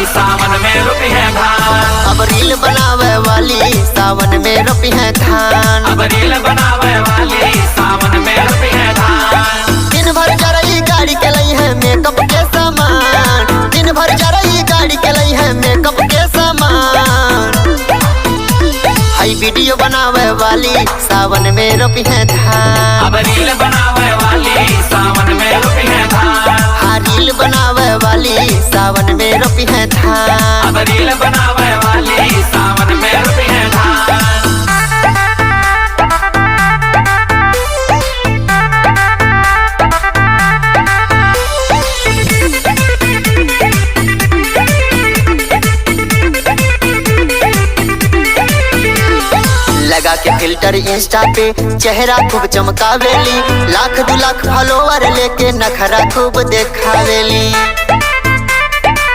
सावन में रोपी है धान। अब रील बनावे वाली सावन में रोपी है धान। अब रील बनावे वाली सावन में रोपी है धान। दिन भर जरई गाड़ी के लई है मेकअप के सामान। दिन भर जरई गाड़ी के लई है मेकअप के सामान। हाई वीडियो बनावे वाली सावन में रोपी है धान। अब रील बनावे वाली सावन में रोपी है धान। हाँ रील बनावे वाली सावन में रोपी है धान। अब रील बनावे वाली सावन में रोपी है धान। लगा के फिल्टर इंस्टा पे चेहरा खूब चमकावेली। लाख 2 लाख फॉलोवर लेके नखरा खूब देखावेली।